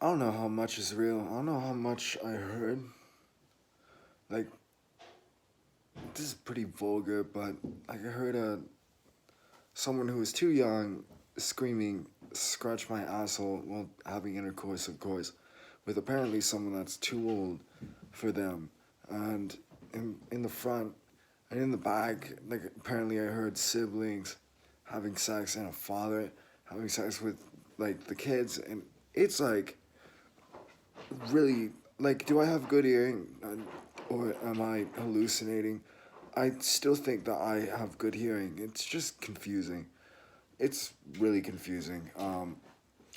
I don't know how much is real. I don't know how much I heard. Like, this is pretty vulgar, but like I heard someone who was too young screaming, "Scratch my asshole" while having intercourse, of course, with apparently someone that's too old for them. And in the front and in the back, like apparently I heard siblings having sex and a father having sex with like the kids, and it's like really like, do I have good hearing, or am I hallucinating? I still think that I have good hearing. It's just confusing. It's really confusing.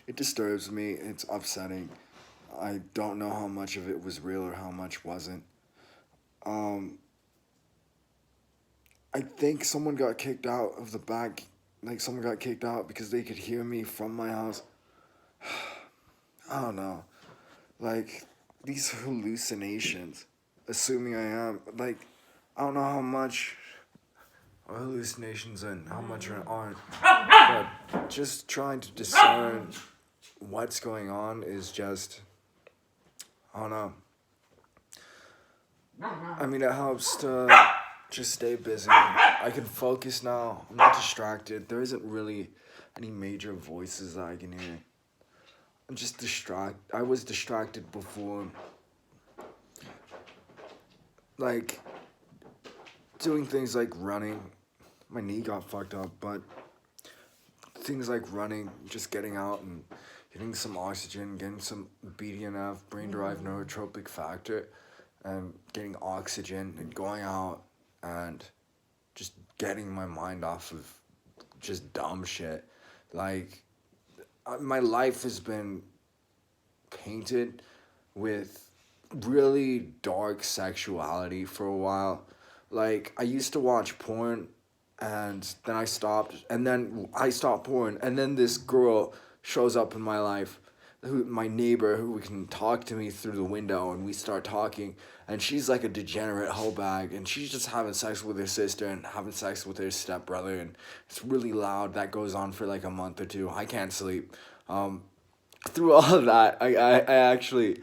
It disturbs me. It's upsetting. I don't know how much of it was real or how much wasn't. Um, I think someone got kicked out of the back. Like, someone got kicked out because they could hear me from my house. I don't know. Like, these hallucinations, assuming I am, like, I don't know how much are hallucinations and how much aren't. But just trying to discern what's going on is just, I don't know. I mean, it helps to just stay busy. I can focus now. I'm not distracted. There isn't really any major voices that I can hear. I'm just I was distracted before. Like, doing things like running. My knee got fucked up, but things like running, just getting out and getting some oxygen, getting some BDNF, brain derived neurotropic factor, and getting oxygen and going out and just getting my mind off of just dumb shit. Like, my life has been painted with really dark sexuality for a while. Like, I used to watch porn, and then I stopped, and then I stopped porn, and then this girl shows up in my life, my neighbor, who can talk to me through the window, and we start talking, and she's like a degenerate hoe bag, and she's just having sex with her sister and having sex with her stepbrother, and it's really loud. That goes on for like a month or two. I can't sleep. Through all of that, I actually,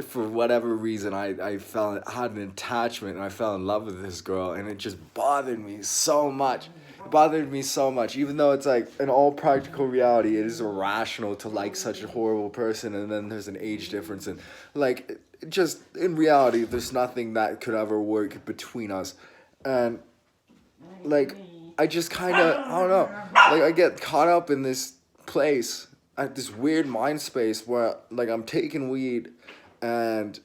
for whatever reason, I had an attachment, and I fell in love with this girl, and it just bothered me so much. It bothered me so much, even though it's like, in all practical reality, it is irrational to like such a horrible person, and then there's an age difference, and like, just in reality, there's nothing that could ever work between us, and like, I just kind of, I don't know, like, I get caught up in this place, at this weird mind space where like I'm taking weed, and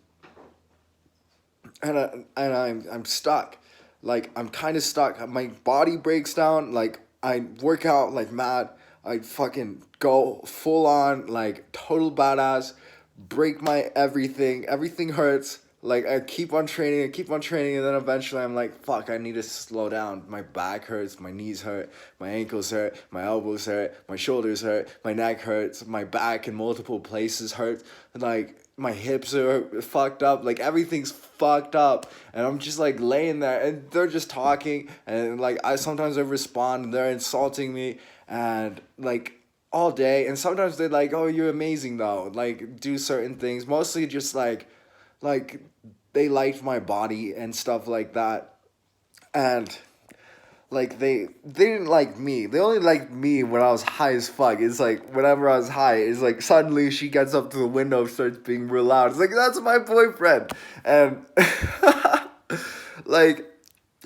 and I'm stuck. Like, I'm kind of stuck. My body breaks down. Like, I work out like mad. I fucking go full on like total badass. Break my everything. Everything hurts. Like, I keep on training. I keep on training, and then eventually I'm like, fuck. I need to slow down. My back hurts. My knees hurt. My ankles hurt. My elbows hurt. My shoulders hurt. My neck hurts. My back in multiple places hurts. Like, my hips are fucked up. Like, everything's fucked up, and I'm just like laying there, and they're just talking, and like I sometimes I respond, and they're insulting me, and like all day, and sometimes they're like, "Oh, you're amazing though," like do certain things, mostly just like they liked my body and stuff like that, and like they didn't like me. They only liked me when I was high as fuck. It's like whenever I was high, it's like suddenly she gets up to the window and starts being real loud. It's like, that's my boyfriend, and like,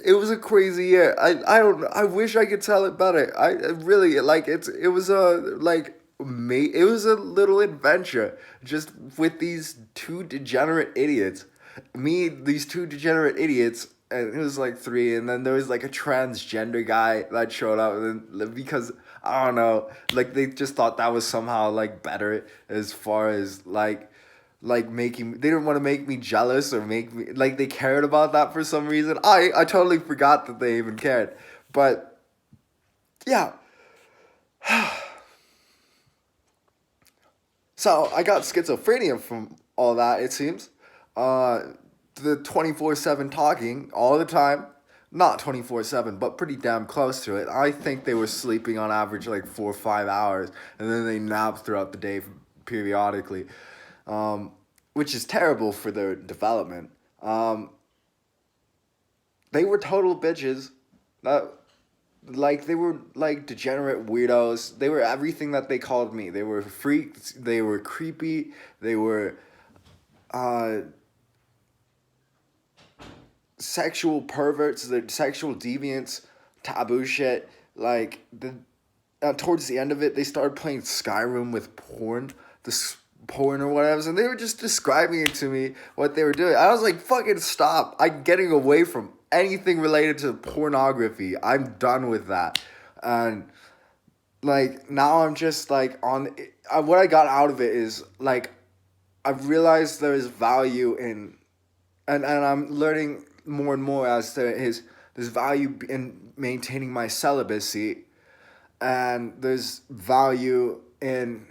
it was a crazy year. I don't, I wish I could tell it better. I really like it was a like me. It was a little adventure just with these two degenerate idiots. These two degenerate idiots, and it was like three, and then there was like a transgender guy that showed up, and then because I don't know, like they just thought that was somehow like better as far as like making, they didn't want to make me jealous or make me, like they cared about that for some reason. I totally forgot that they even cared, but yeah. So I got schizophrenia from all that, it seems. Uh, the 24/7 talking all the time. Not 24/7, but pretty damn close to it. I think they were sleeping on average like 4 or 5 hours, and then they napped throughout the day periodically. which is terrible for their development. They were total bitches. That like they were like degenerate weirdos. They were everything that they called me. They were freaks. They were creepy. They were uh, sexual perverts. The sexual deviants. Taboo shit. Like the towards the end of it, they started playing Skyrim with porn. Porn or whatever, and they were just describing it to me what they were doing. I was like, fucking stop. I'm getting away from anything related to pornography. I'm done with that. And like now I'm just like on what I got out of it is like I've realized there is value in and I'm learning more and more as to his there's value in maintaining my celibacy, and there's value in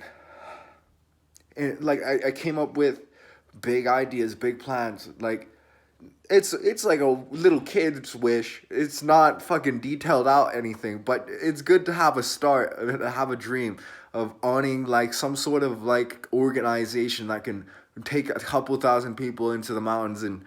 like I came up with big ideas, big plans. Like it's like a little kid's wish. It's not fucking detailed out anything, but it's good to have a start, to have a dream of owning like some sort of like organization that can take a couple thousand people into the mountains and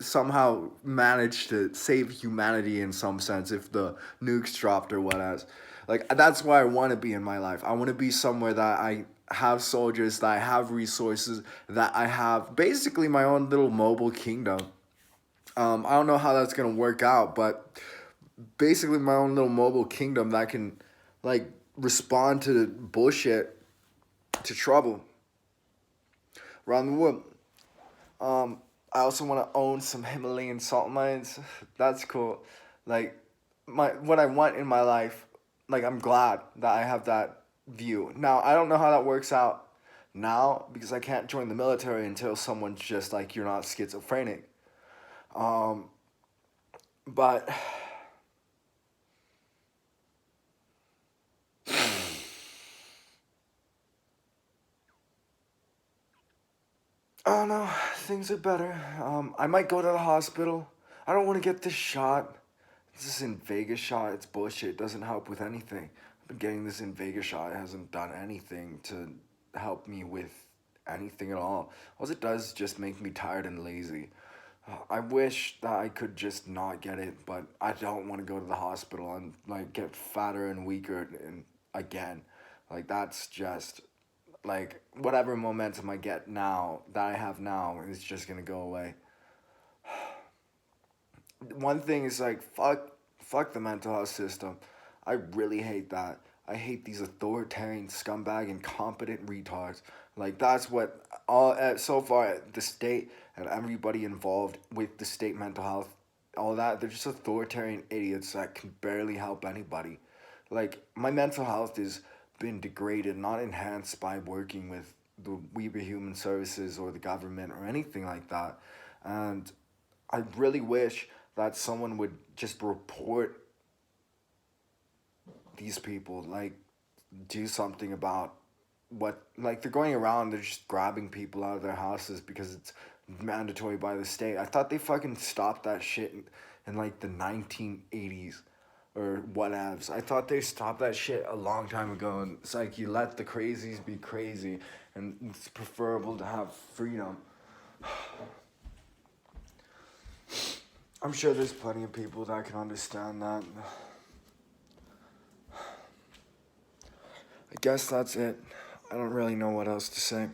somehow manage to save humanity in some sense if the nukes dropped or what else. Like that's why I want to be in my life. I want to be somewhere that I have soldiers, that I have resources, that I have basically my own little mobile kingdom. I don't know how that's gonna work out, but basically my own little mobile kingdom that can like respond to bullshit, to trouble around the world. I also want to own some Himalayan salt mines. That's cool. Like my what I want in my life. Like I'm glad that I have that view. Now I don't know how that works out now because I can't join the military until someone's just like you're not schizophrenic. Um, but I don't know. Things are better. I might go to the hospital. I don't want to get this shot. This Invega shot. It's bullshit. It doesn't help with anything. I've been getting this Invega shot. It hasn't done anything to help me with anything at all. All it does is just make me tired and lazy. I wish that I could just not get it, but I don't want to go to the hospital and like get fatter and weaker and again. Like that's just like whatever momentum I get now that I have now is just gonna go away. One thing is like fuck the mental health system. I really hate that. I hate these authoritarian scumbag incompetent retards. Like that's what all so far the state and everybody involved with the state mental health, all that they're just authoritarian idiots that can barely help anybody. Like my mental health has been degraded, not enhanced by working with the Weber Human Services or the government or anything like that. And I really wish that someone would just report these people, like do something about what like they're going around, they're just grabbing people out of their houses because it's mandatory by the state. I thought they fucking stopped that shit in like the 1980s or whatevs. I thought they stopped that shit a long time ago, and it's like you let the crazies be crazy and it's preferable to have freedom. I'm sure there's plenty of people that can understand that. I guess that's it. I don't really know what else to say.